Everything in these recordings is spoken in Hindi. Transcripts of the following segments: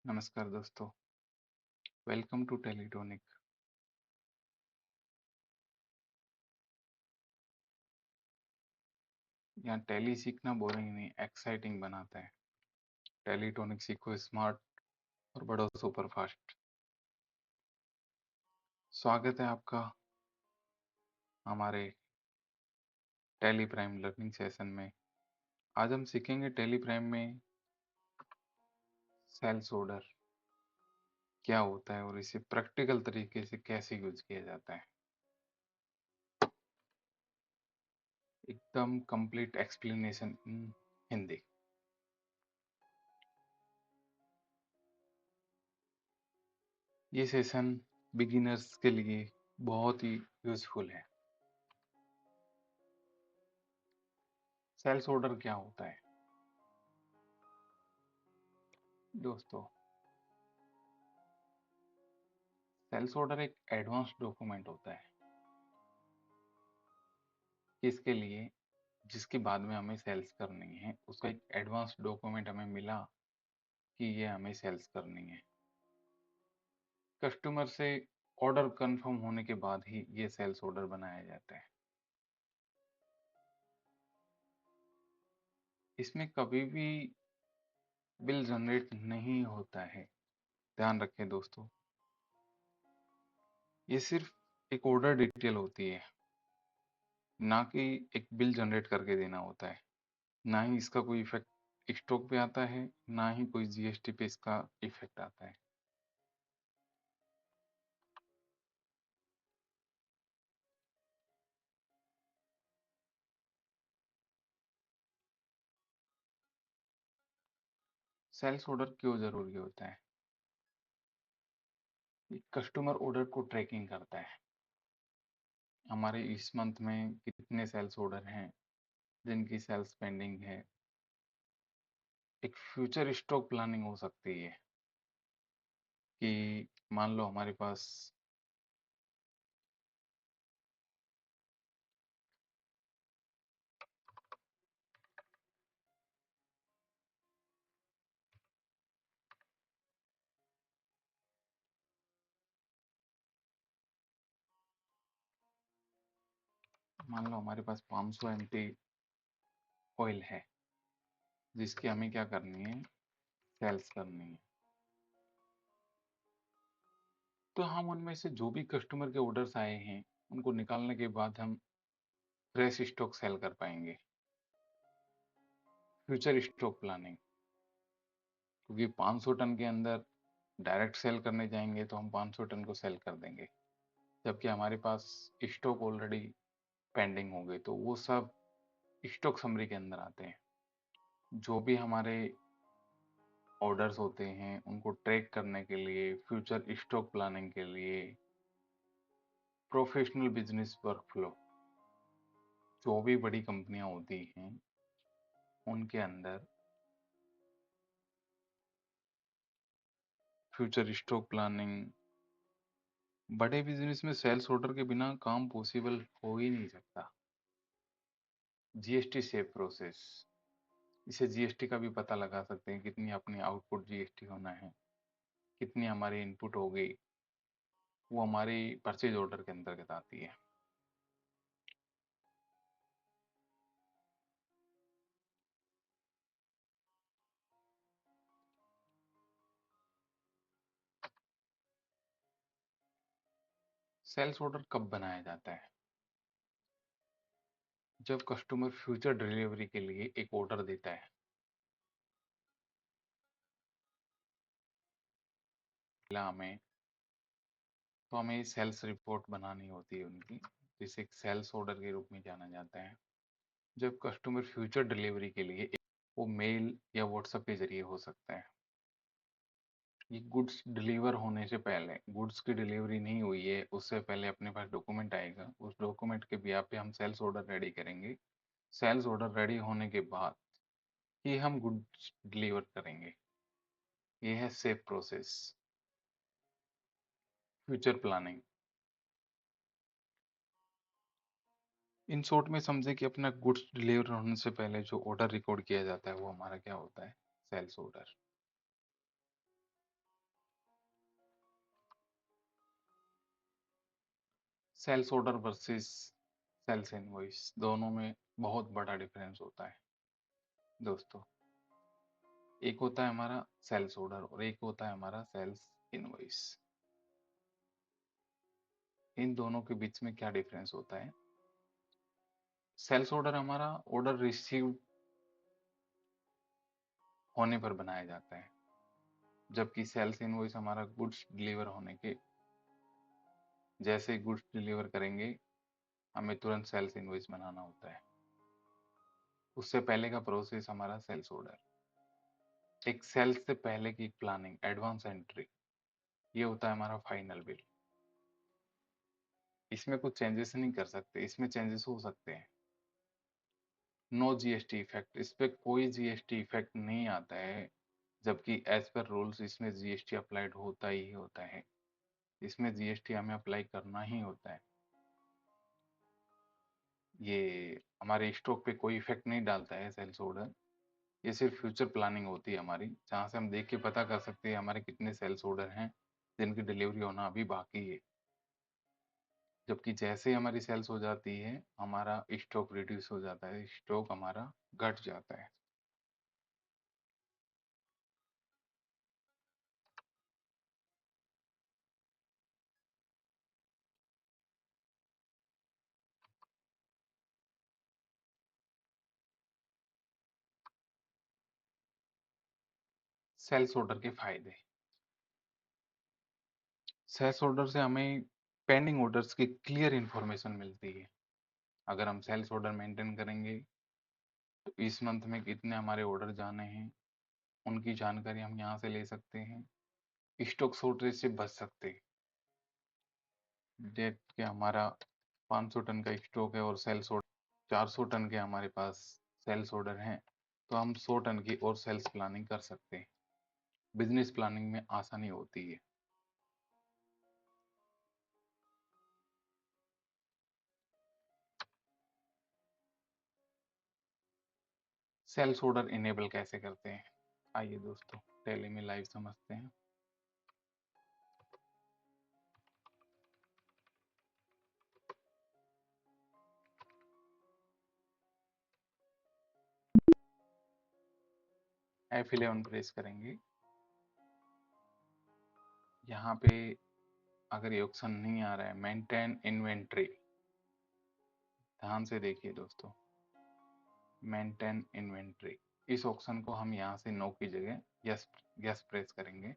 नमस्कार दोस्तों, वेलकम टू टेलीटोनिक। यहाँ टैली सीखना बोरिंग नहीं, एक्साइटिंग बनाता है। टेलीटोनिक सीखो स्मार्ट और बढ़ो सुपर फास्ट। स्वागत है आपका हमारे टेली प्राइम लर्निंग सेशन में। आज हम सीखेंगे टेली प्राइम में सेल्स ऑर्डर क्या होता है और इसे प्रैक्टिकल तरीके से कैसे यूज किया जाता है। एकदम कंप्लीट एक्सप्लेनेशन इन हिंदी। ये सेशन बिगिनर्स के लिए बहुत ही यूजफुल है। सेल्स ऑर्डर क्या होता है दोस्तों? सेल्स ऑर्डर एक एडवांस डॉक्यूमेंट होता है। किसके लिए? जिसके बाद में हमें सेल्स करनी है, उसका एक एडवांस डॉक्यूमेंट हमें मिला कि ये हमें सेल्स करनी है। कस्टमर से ऑर्डर कंफर्म होने के बाद ही ये सेल्स ऑर्डर बनाया जाता है। इसमें कभी भी बिल जनरेट नहीं होता है, ध्यान रखें दोस्तों। ये सिर्फ एक ऑर्डर डिटेल होती है, ना कि एक बिल जनरेट करके देना होता है। ना ही इसका कोई इफेक्ट स्टॉक पे आता है, ना ही कोई जीएसटी पे इसका इफेक्ट आता है। सेल्स ऑर्डर क्यों जरूरी होता है? कस्टमर ऑर्डर को ट्रैकिंग करता है। हमारे इस मंथ में कितने सेल्स ऑर्डर हैं, जिनकी सेल्स पेंडिंग है। एक फ्यूचर स्टॉक प्लानिंग हो सकती है कि मान लो हमारे पास मान लो हमारे पास 500 ml ऑयल है, जिसकी हमें क्या करनी है? सेल्स करनी है। तो हम उनमें से जो भी कस्टमर के ऑर्डर्स आए हैं, उनको निकालने के बाद हम फ्रेश स्टॉक सेल कर पाएंगे। फ्यूचर स्टॉक प्लानिंग, क्योंकि 500 टन के अंदर डायरेक्ट सेल करने जाएंगे तो हम 500 टन को सेल कर देंगे, जबकि हमारे पास स्टॉक ऑलरेडी पेंडिंग हो गए, तो वो सब स्टॉक समरी के अंदर आते हैं। जो भी हमारे ऑर्डर्स होते हैं, उनको ट्रैक करने के लिए, फ्यूचर स्टॉक प्लानिंग के लिए, प्रोफेशनल बिजनेस वर्कफ्लो, जो भी बड़ी कंपनियां होती हैं उनके अंदर फ्यूचर स्टॉक प्लानिंग, बड़े बिजनेस में सेल्स ऑर्डर के बिना काम पॉसिबल हो ही नहीं सकता। जीएसटी सेव प्रोसेस, इसे जीएसटी का भी पता लगा सकते हैं, कितनी अपनी आउटपुट जीएसटी होना है, कितनी हमारी इनपुट हो गई, वो हमारी परचेज ऑर्डर के अंतर्गत आती है। सेल्स ऑर्डर कब बनाया जाता है? जब कस्टमर फ्यूचर डिलीवरी के लिए एक ऑर्डर देता है। हमें तो हमें सेल्स रिपोर्ट बनानी होती है उनकी, जिसे एक सेल्स ऑर्डर के रूप में जाना जाता है। जब कस्टमर फ्यूचर डिलीवरी के लिए वो मेल या व्हाट्सएप के जरिए हो सकता है। ये गुड्स डिलीवर होने से पहले, गुड्स की डिलीवरी नहीं हुई है उससे पहले अपने पास डॉक्यूमेंट आएगा, उस डॉक्यूमेंट के बिहार पे हम सेल्स ऑर्डर रेडी करेंगे। सेल्स ऑर्डर रेडी होने के बाद ही हम गुड्स डिलीवर करेंगे। ये है safe process. Future planning, in short में समझे कि अपना गुड्स डिलीवर होने से पहले जो ऑर्डर रिकॉर्ड किया जाता है वो हमारा क्या होता है? Sales order. Sales order versus sales invoice, दोनों में बहुत बड़ा डिफरेंस होता है दोस्तों। एक होता है हमारा सेल्स ऑर्डर और एक होता है हमारा सेल्स इनवॉइस। इन दोनों के बीच में क्या डिफरेंस होता है? सेल्स ऑर्डर हमारा ऑर्डर रिसीव होने पर बनाया जाता है, जबकि सेल्स इनवॉइस हमारा गुड्स डिलीवर होने के जैसे गुड्स डिलीवर करेंगे हमें तुरंत सेल्स इनवॉइस बनाना होता है। उससे पहले का प्रोसेस हमारा सेल्स ऑर्डर, एक सेल्स से पहले की प्लानिंग, एडवांस एंट्री, ये होता है हमारा फाइनल बिल। इसमें कुछ चेंजेस नहीं कर सकते, इसमें चेंजेस हो सकते हैं। नो जीएसटी इफेक्ट, इस पे कोई जीएसटी इफेक्ट नहीं आता है, जबकि एज पर रूल्स इसमें जीएसटी अप्लाइड होता ही होता है। इसमें जीएसटी हमें अप्लाई करना ही होता है। ये हमारे स्टॉक पे कोई इफेक्ट नहीं डालता है सेल्स ऑर्डर, ये सिर्फ फ्यूचर प्लानिंग होती है हमारी, जहाँ से हम देख के पता कर सकते हैं हमारे कितने सेल्स ऑर्डर हैं जिनकी डिलीवरी होना अभी बाकी है। जबकि जैसे ही हमारी सेल्स हो जाती है हमारा स्टॉक रिड्यूस हो जाता है, स्टॉक हमारा घट जाता है। सेल्स ऑर्डर के फायदे, सेल्स ऑर्डर से हमें पेंडिंग ऑर्डर्स की क्लियर इंफॉर्मेशन मिलती है। अगर हम सेल्स ऑर्डर मेंटेन करेंगे तो इस मंथ में कितने हमारे ऑर्डर जाने हैं उनकी जानकारी हम यहाँ से ले सकते हैं। स्टॉक शॉर्टेज से बच सकते हैं। डेट के हमारा 500 टन का स्टॉक है और सेल्स ऑर्डर 400 टन के हमारे पास सेल्स ऑर्डर हैं, तो हम 100 टन की और सेल्स प्लानिंग कर सकते हैं। बिजनेस प्लानिंग में आसानी होती है। सेल्स ऑर्डर इनेबल कैसे करते हैं, आइए दोस्तों टैली में लाइव समझते हैं। F11 प्रेस करेंगे। यहाँ पे अगर ये ऑप्शन नहीं आ रहा है मेंटेन इन्वेंट्री, ध्यान से देखिए दोस्तों, मेंटेन इन्वेंट्री, इस ऑप्शन को हम यहाँ से नो की जगह यस यस प्रेस करेंगे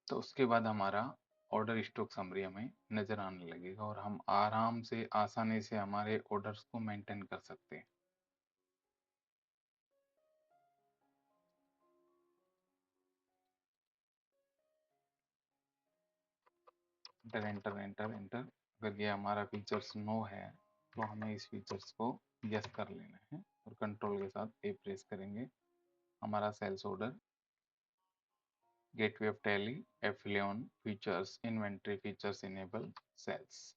तो उसके बाद हमारा ऑर्डर स्टॉक समरी हमें नजर आने लगेगा और हम आराम से आसानी से हमारे ऑर्डर्स को मेंटेन कर सकते हैं। एंटर एंटर एंटर एंटर, अगर ये हमारा फीचर्स नो है तो हमें इस फीचर्स को यस कर लेना है और कंट्रोल के साथ ए प्रेस करेंगे। हमारा sales order gateway of Tally F11 features inventory features enable sales.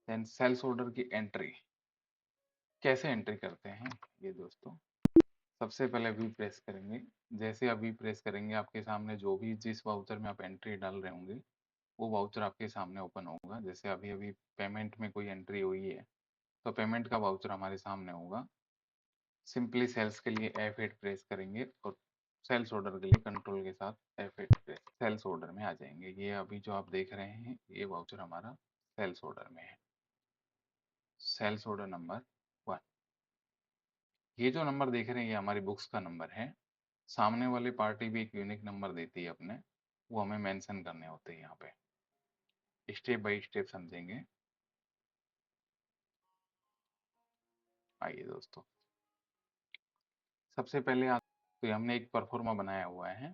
Then sales order की एंट्री कैसे एंट्री करते हैं ये दोस्तों, सबसे पहले वी प्रेस करेंगे। जैसे आप वी प्रेस करेंगे आपके सामने जो भी जिस वाउचर में आप एंट्री डाल रहे होंगे वो वाउचर आपके सामने ओपन होगा। जैसे अभी अभी पेमेंट में कोई एंट्री हुई है तो पेमेंट का वाउचर हमारे सामने होगा। सिंपली सेल्स के लिए F8 प्रेस करेंगे और सेल्स ऑर्डर के लिए कंट्रोल के साथ F8 प्रेस, सेल्स ऑर्डर में आ जाएंगे। ये अभी जो आप देख रहे हैं ये वाउचर हमारा सेल्स ऑर्डर में है, सेल्स ऑर्डर नंबर 1। ये जो नंबर देख रहे हैं ये हमारी बुक्स का नंबर है। सामने वाली पार्टी भी एक यूनिक नंबर देती है अपने, वो हमें मेंशन करने होते हैं। यहाँ पे स्टेप बाय स्टेप समझेंगे। आइए दोस्तों, सबसे पहले तो हमने एक परफॉर्मा बनाया हुआ है।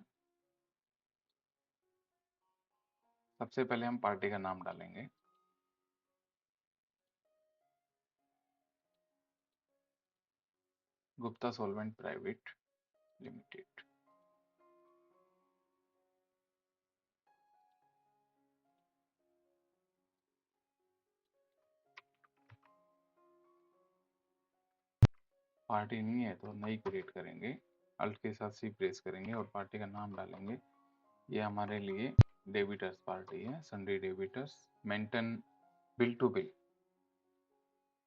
सबसे पहले हम पार्टी का नाम डालेंगे, Gupta solvent private limited. Party नहीं है तो नई क्रिएट करेंगे, अल्ट के साथ सी प्रेस करेंगे और पार्टी का नाम डालेंगे। ये हमारे लिए डेबिटर्स पार्टी है, sundry debtors, maintain bill to bill.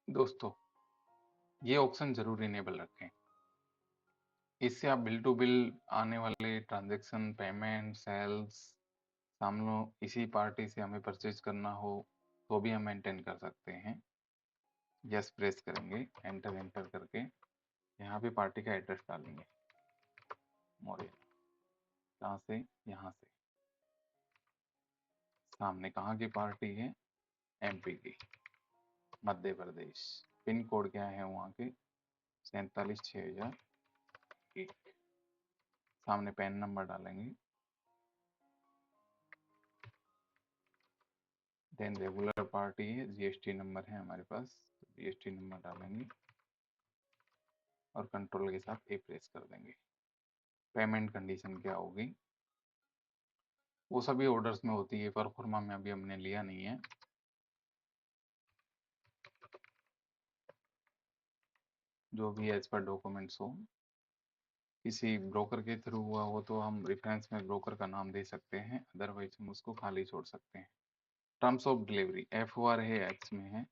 दोस्तों ये ऑप्शन जरूर इनेबल रखें, इससे आप बिल टू बिल आने वाले ट्रांजैक्शन, पेमेंट, सेल्स, सामने इसी पार्टी से हमें परचेज करना हो तो भी हम मेंटेन कर सकते हैं। यस प्रेस करेंगे, एंटर एंटर करके यहाँ पे पार्टी का एड्रेस डालेंगे, मोरेना, कहाँ से, यहाँ से। सामने कहाँ की पार्टी है, एमपी की, मध्य प्रदेश। पिन कोड क्या है वहाँ के, 476001। सामने पैन नंबर डालेंगे, देन रेगुलर पार्टी है, जीएसटी नंबर है हमारे पास, जीएसटी नंबर डालेंगे और कंट्रोल के साथ ए प्रेस कर देंगे। पेमेंट कंडीशन क्या होगी, वो सभी ऑर्डर्स में होती है, परफॉर्मा में अभी हमने लिया नहीं है। जो भी एज पर डॉक्यूमेंट्स हो, किसी ब्रोकर के थ्रू हुआ हो तो हम रेफरेंस में ब्रोकर का नाम दे सकते हैं, अदरवाइज हम उसको खाली छोड़ सकते हैं। टर्म्स ऑफ डिलीवरी FOR है, एक्स में है,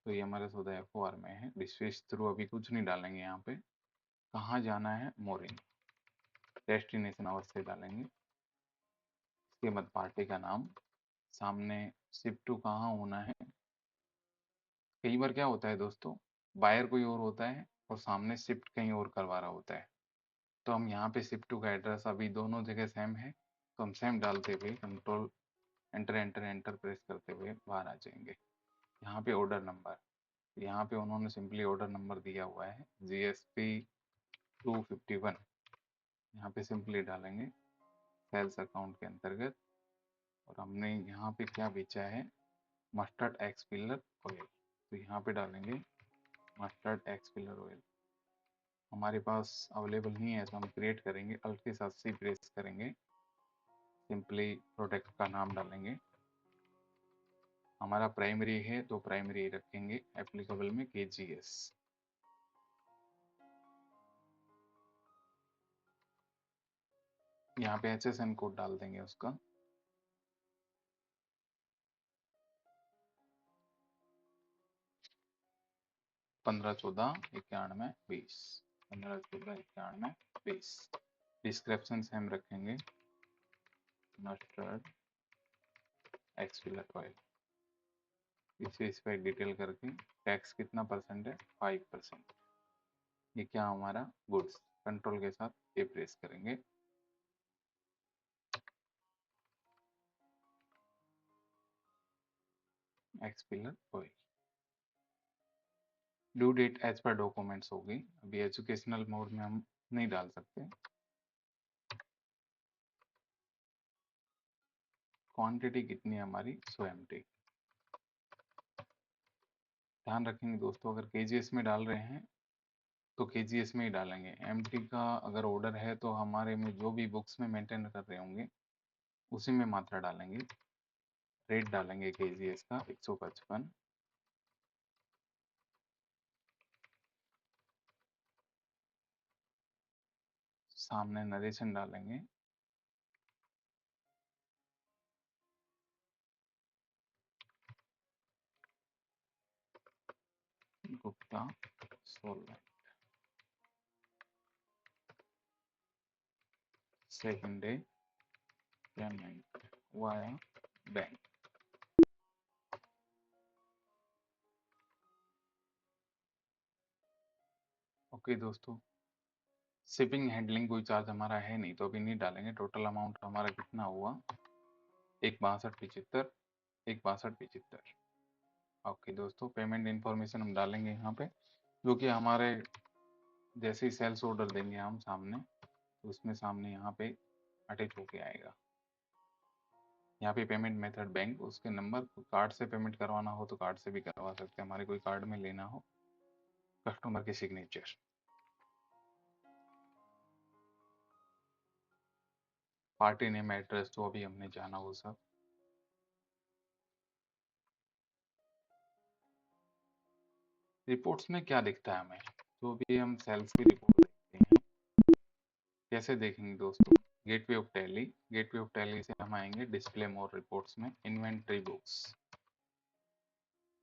तो ये हमारा सौदा FOR में है। डिस्पैच थ्रू अभी कुछ नहीं डालेंगे यहाँ पे। कहाँ जाना है, मोरिन। डेस्टिनेशन अवश्य डालेंगे, इसके बाद पार्टी का नाम, सामने शिप टू कहाँ होना है। कई बार क्या होता है दोस्तों, बायर कोई और होता है और सामने शिफ्ट कहीं और करवा रहा होता है, तो हम यहाँ पे शिफ्ट टू का एड्रेस अभी दोनों जगह सेम है, तो हम सेम डालते हुए control enter enter enter press करते हुए बाहर आ जाएंगे। यहाँ पे ऑर्डर नंबर, यहाँ पे उन्होंने सिंपली ऑर्डर नंबर दिया हुआ है GSP 251, यहाँ पे सिंपली डालेंगे सेल्स अकाउंट के अंतर्गत। और हमने यहाँ पे क्या बेचा है, मस्टर्ड एक्स पिलर ऑयल, तो यहाँ पे डालेंगे मस्टर्ड एक्स पिलर ऑयल। हमारे पास अवेलेबल नहीं है तो हम क्रिएट करेंगे, अल्ट के साथ सी प्रेस करेंगे, सिंपली प्रोडक्ट का नाम डालेंगे। हमारा प्राइमरी है तो प्राइमरी रखेंगे, एप्लीकेबल में KGS। यहाँ पे HSN कोड डाल देंगे उसका, 15149120, 15149120। डिस्क्रिप्शन से हम रखेंगे मस्टर्ड एक्स पिलर ऑयल। इसे इस पर डिटेल करके टैक्स कितना परसेंट है, 5%। ये क्या हमारा गुड्स, कंट्रोल के साथ ए प्रेस करेंगे। X pillar oil, due date age पर डॉक्यूमेंट्स होगी, अभी एजुकेशनल मोड में हम नहीं डाल सकते। क्वांटिटी कितनी है हमारी, 100 MT। ध्यान रखेंगे दोस्तों, अगर KGS में डाल रहे हैं तो KGS में ही डालेंगे। MT का अगर ऑर्डर है तो हमारे में जो भी बुक्स में मेंटेन कर रहे होंगे उसी में मात्रा डालेंगे। रेट डालेंगे KGS का 155। सामने नरेशन डालेंगे, Gupta solvent, second day payment via bank. Okay दोस्तों, शिपिंग हैंडलिंग कोई चार्ज हमारा है नहीं तो अभी नहीं डालेंगे। टोटल अमाउंट हमारा कितना हुआ, 16275, 16275। ओके दोस्तों, पेमेंट इन्फॉर्मेशन हम डालेंगे यहाँ पे, जो कि हमारे जैसे ही सेल्स ऑर्डर देंगे हम सामने, तो उसमें सामने यहाँ पे अटैच होके आएगा। यहाँ पे पेमेंट मेथड बैंक, उसके नंबर, कार्ड से पेमेंट करवाना हो तो कार्ड से भी करवा सकते हैं, हमारे कोई कार्ड में लेना हो, कस्टमर के सिग्नेचर। पार्टी नेम, एड्रेस जो अभी हमने जाना वो सब। रिपोर्ट्स में क्या दिखता है हमें, जो भी हम सेल्स की रिपोर्ट देखते हैं, कैसे देखेंगे दोस्तों, गेटवे ऑफ टैली से हम आएंगे डिस्प्ले मोर रिपोर्ट्स में, inventory books,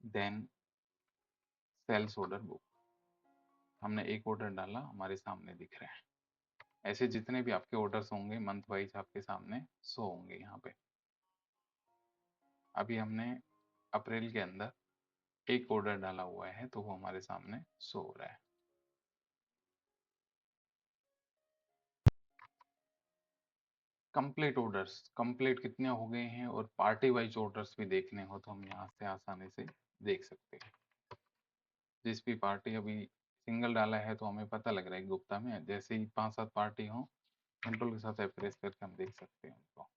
then sales order book. हमने एक ऑर्डर डाला, हमारे सामने दिख रहा है। ऐसे जितने भी आपके ऑर्डर्स होंगे मंथ वाइज आपके सामने शो होंगे यहाँ पे। अभी हमने अप्रैल के अंदर एक ऑर्डर डाला हुआ है तो वो हमारे सामने शो हो रहा है। कंप्लीट ऑर्डर्स, कंप्लीट कितने हो गए हैं और पार्टी वाइज ऑर्डर्स भी देखने हो तो हम यहाँ से आसानी से देख सकते हैं। जिस भी पार्टी अभी सिंगल डाला है तो हमें पता लग रहा है गुप्ता में, जैसे ही 5-7 पार्टी हो कंट्रोल के साथ प्रेस करके हम देख सकते हैं उनको।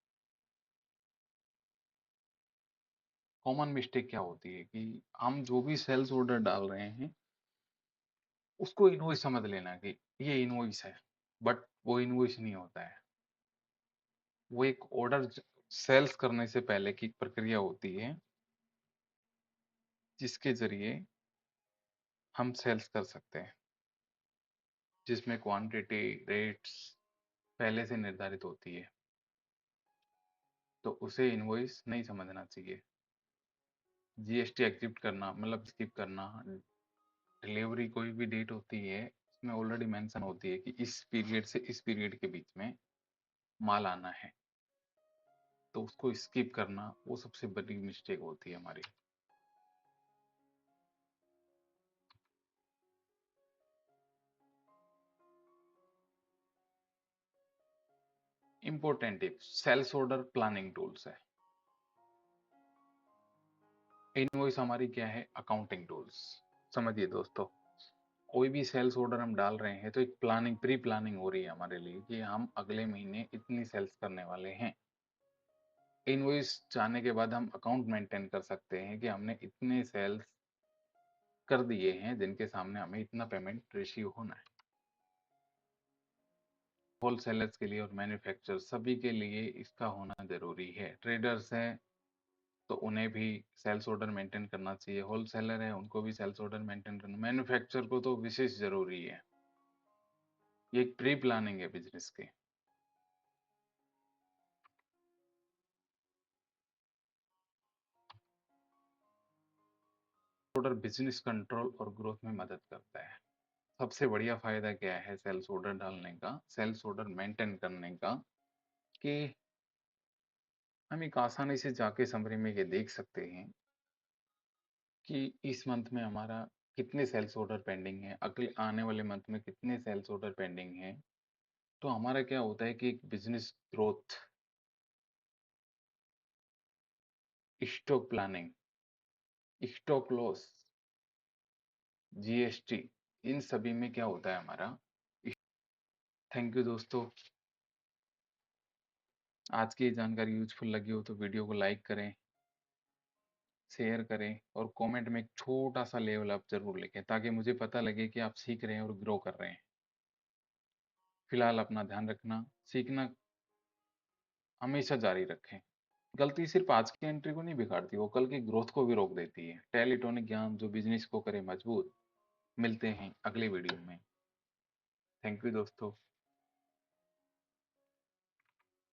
कॉमन मिस्टेक क्या होती है कि हम जो भी सेल्स ऑर्डर डाल रहे हैं उसको इनवॉइस समझ लेना कि ये इनवॉइस है, बट वो इनवॉइस नहीं होता है। वो एक ऑर्डर सेल्स करने से पहले की प्रक्रिया होती है जिसके जरिए हम सेल्स कर सकते हैं, जिसमें क्वांटिटी रेट्स पहले से निर्धारित होती है, तो उसे इनवॉइस नहीं समझना चाहिए। जीएसटी एग्जिट करना मतलब स्किप करना, डिलीवरी कोई भी डेट होती है उसमें ऑलरेडी मेंशन होती है कि इस पीरियड से इस पीरियड के बीच में माल आना है, तो उसको स्किप करना वो सबसे बड़ी मिस्टेक होती है हमारी। Important tips, sales order planning tools है। इनवॉइस हमारी क्या है, अकाउंटिंग टूल्स। समझिए दोस्तों, कोई भी सेल्स ऑर्डर हम डाल रहे हैं तो एक प्लानिंग, प्री प्लानिंग हो रही है हमारे लिए कि हम अगले महीने इतनी सेल्स करने वाले हैं। इनवॉइस जाने के बाद हम अकाउंट मेंटेन कर सकते हैं कि हमने इतने सेल्स कर दिए हैं जिनके सामने हमें इतना पेमेंट रेशियो होना है। होलसेलर्स के लिए और मैन्युफैक्चर सभी के लिए इसका होना जरूरी है। ट्रेडर्स हैं तो उन्हें भी सेल्स ऑर्डर मेंटेन करना चाहिए, होलसेलर है उनको भी सेल्स ऑर्डर मेंटेन करना, मैन्युफैक्चर को तो विशेष जरूरी है। ये एक प्री प्लानिंग है बिजनेस की। ऑर्डर बिजनेस कंट्रोल और ग्रोथ में मदद करता है। सबसे बढ़िया फायदा क्या है सेल्स ऑर्डर डालने का, सेल्स ऑर्डर मेंटेन करने का, कि हम एक आसानी से जाके समरी में ये देख सकते हैं कि इस मंथ में हमारा कितने सेल्स ऑर्डर पेंडिंग है, अगले आने वाले मंथ में कितने सेल्स ऑर्डर पेंडिंग है। तो हमारा क्या होता है कि एक business growth, stock planning, stock loss, GST, इन सभी में क्या होता है हमारा। थैंक यू दोस्तों, आज की ये जानकारी यूजफुल लगी हो तो वीडियो को लाइक करें, शेयर करें और कमेंट में एक छोटा सा लेवल अप जरूर लिखें ताकि मुझे पता लगे कि आप सीख रहे हैं और ग्रो कर रहे हैं। फिलहाल अपना ध्यान रखना, सीखना हमेशा जारी रखें। गलती सिर्फ आज की एंट्री को नहीं बिगाड़ती, वो कल की ग्रोथ को भी रोक देती है। टेलीटॉनिक ज्ञान जो बिजनेस को करे मजबूत। मिलते हैं अगले वीडियो में। थैंक यू दोस्तों।